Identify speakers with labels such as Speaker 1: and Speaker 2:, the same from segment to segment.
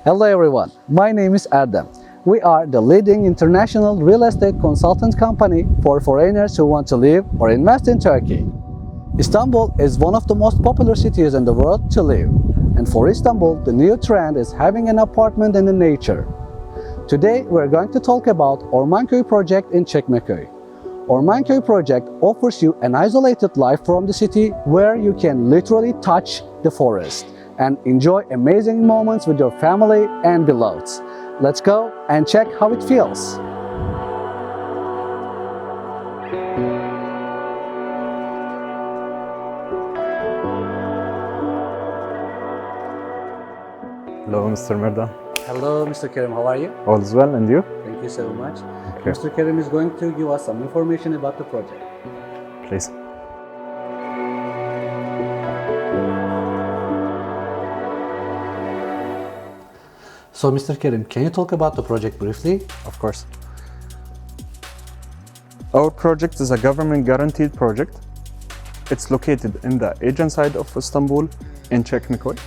Speaker 1: Hello everyone, my name is Erdem. We are the leading international real estate consultant company for foreigners who want to live or invest in Turkey. Istanbul is one of the most popular cities in the world to live. And for Istanbul, the new trend is having an apartment in the nature. Today, we're going to talk about Ormankoy Project in Çekmekoy. Ormankoy Project offers you an isolated life from the city where you can literally touch the forest and enjoy amazing moments with your family and beloveds. Let's go and check how it feels.
Speaker 2: Hello, Mr. Merdan.
Speaker 1: Hello, Mr. Kerim, how are you?
Speaker 2: All is well, and you?
Speaker 1: Thank you so much.
Speaker 2: Okay.
Speaker 1: Mr. Kerim is going to give us some information about the project.
Speaker 2: Please.
Speaker 1: So, Mr. Kerim, can you talk about the project briefly?
Speaker 2: Of course. Our project is a government guaranteed project. It's located in the Aegean side of Istanbul in Çekmekoy.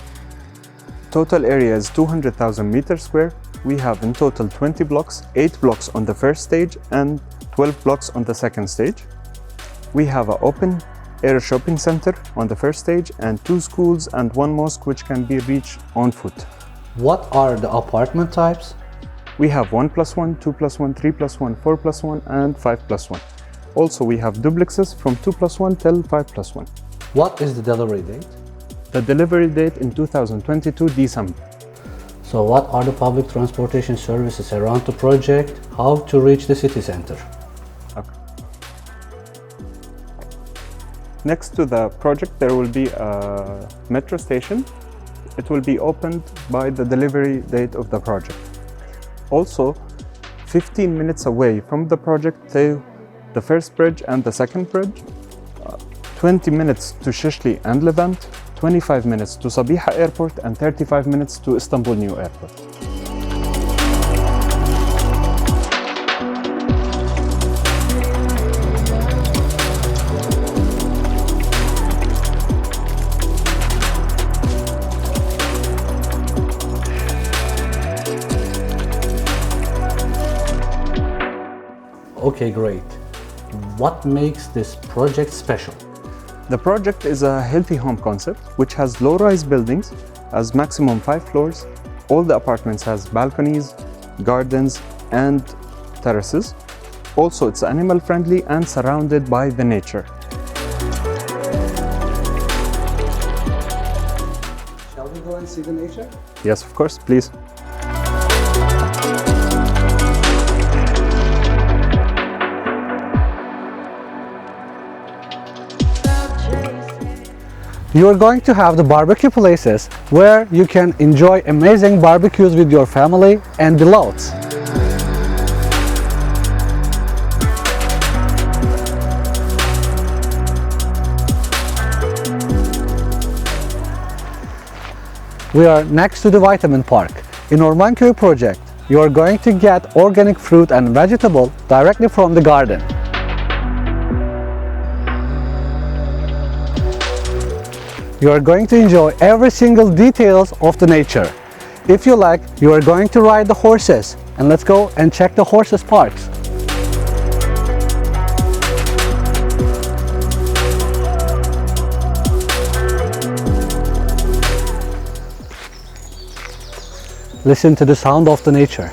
Speaker 2: Total area is 200,000 meters square. We have in total 20 blocks, 8 blocks on the first stage and 12 blocks on the second stage. We have an open air shopping center on the first stage and 2 schools and 1 mosque which can be reached on foot.
Speaker 1: What are the apartment types?
Speaker 2: We have 1+1, 2+1, 3+1, 4+1 and 5+1. Also we have duplexes from 2+1 till 5+1.
Speaker 1: What is the delivery date?
Speaker 2: The delivery date in 2022 December.
Speaker 1: So what are the public transportation services around the project? How to reach the city center?
Speaker 2: Okay. Next to the project there will be a metro station. It will be opened by the delivery date of the project. Also, 15 minutes away from the project to the first bridge and the second bridge, 20 minutes to Shishli and Levant, 25 minutes to Sabiha Airport and 35 minutes to Istanbul New Airport.
Speaker 1: Okay, great. What makes this project special?
Speaker 2: The project is a healthy home concept which has low-rise buildings as maximum 5 floors. All the apartments has balconies, gardens and terraces. Also it's animal friendly and surrounded by the nature.
Speaker 1: Shall we go and see the nature?
Speaker 2: Yes, of course, please.
Speaker 1: You are going to have the barbecue places where you can enjoy amazing barbecues with your family and beloveds. We are next to the Vitamin Park. In Ormankoy Project, you are going to get organic fruit and vegetable directly from the garden. You are going to enjoy every single details of the nature. If you like, you are going to ride the horses, and let's go and check the horses parks. Listen to the sound of the nature.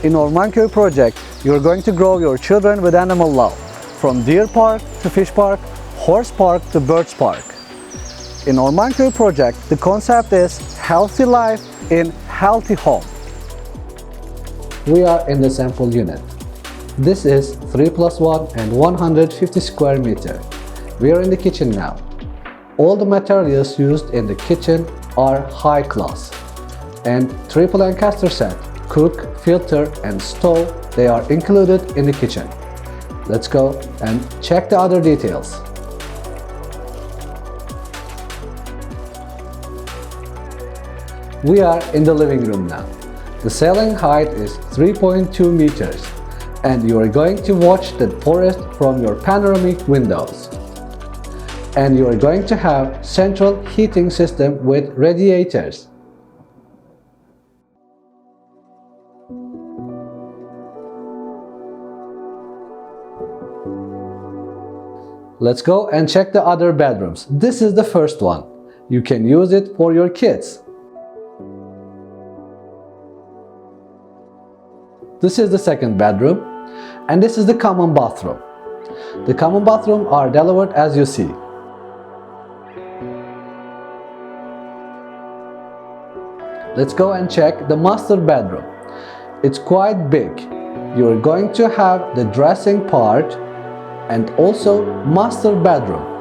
Speaker 1: In Ormankoy Project, you are going to grow your children with animal love, from deer park to fish park, horse park to birds park. In Ormankoy Project, the concept is healthy life in healthy home. We are in the sample unit. This is 3+1 and 150 square meter. We are in the kitchen now. All the materials used in the kitchen are high class. And triple Lancaster set, cook, filter and stove, they are included in the kitchen. Let's go and check the other details. We are in the living room now. The ceiling height is 3.2 meters, and you are going to watch the forest from your panoramic windows. And you are going to have central heating system with radiators. Let's go and check the other bedrooms. This is the first one. You can use it for your kids. This is the second bedroom, and this is the common bathroom. The common bathroom are delivered as you see. Let's go and check the master bedroom. It's quite big. You're going to have the dressing part and also master bedroom.